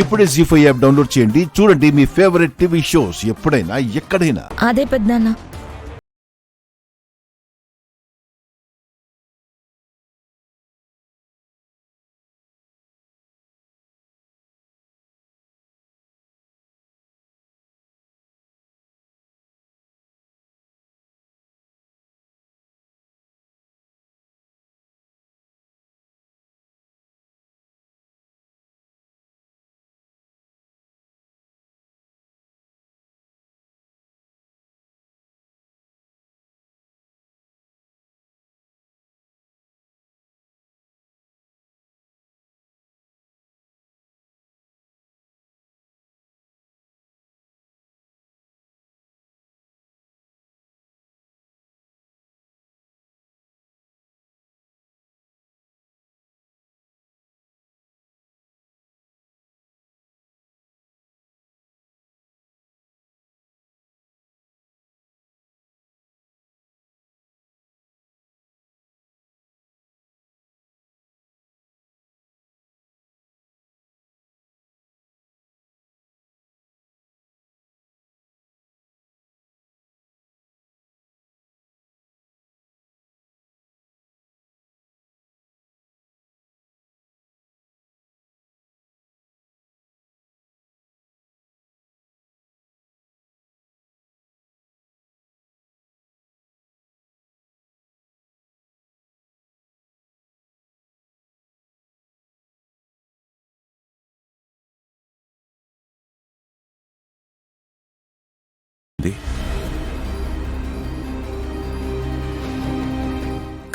ఇప్పుడే జీ5 app download చేయండి. చూడండి మీ ఫేవరెట్ టీవీ షోస్ ఎప్పుడైనా ఎక్కడైనా. అదే పెద్దనాన్న.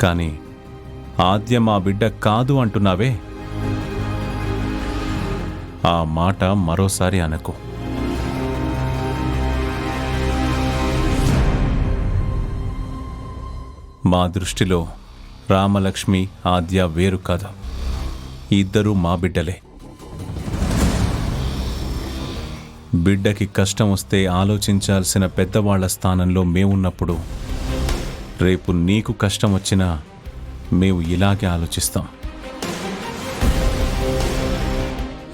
కానీ ఆద్య మా బిడ్డ కాదు అంటున్నావే, ఆ మాట మరోసారి అనకు. మా దృష్టిలో రామలక్ష్మి ఆద్య వేరు కాదు, ఇద్దరూ మా బిడ్డలే. బిడ్డకి కష్టం వస్తే ఆలోచించాల్సిన పెద్దవాళ్ల స్థానంలో మేమున్నప్పుడు రేపు నీకు కష్టం వచ్చినా మేము ఇలాగే ఆలోచిస్తాం.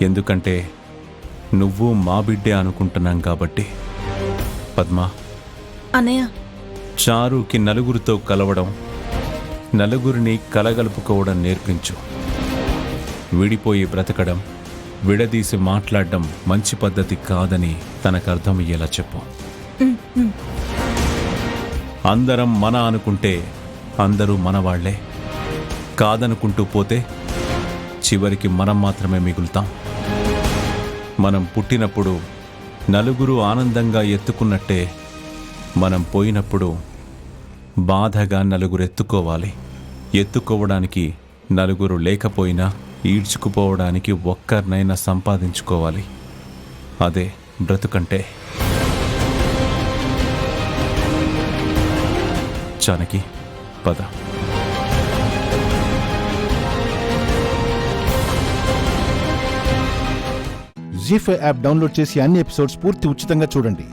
ఎందుకంటే నువ్వు మా బిడ్డే అనుకుంటున్నాం కాబట్టి. పద్మా, అన్నయ్య, చారుకి నలుగురితో కలవడం, నలుగురిని కలగలుపుకోవడం నేర్పించు. విడిపోయి బ్రతకడం, విడదీసి మాట్లాడడం మంచి పద్ధతి కాదని తనకు అర్థమయ్యేలా చెప్పు. అందరం మన అనుకుంటే అందరూ మనవాళ్లే, కాదనుకుంటూ పోతే చివరికి మనం మాత్రమే మిగులుతాం. మనం పుట్టినప్పుడు నలుగురు ఆనందంగా ఎత్తుకున్నట్టే మనం పోయినప్పుడు బాధగా నలుగురు ఎత్తుకోవాలి. ఎత్తుకోవడానికి నలుగురు లేకపోయినా ఈడ్చుకుపోవడానికి ఒక్కరినైనా సంపాదించుకోవాలి. అదే బ్రతుకంటే. జానకి, పద. జీ5 యాప్ డౌన్లోడ్ చేసి అన్ని ఎపిసోడ్స్ పూర్తి ఉచితంగా చూడండి.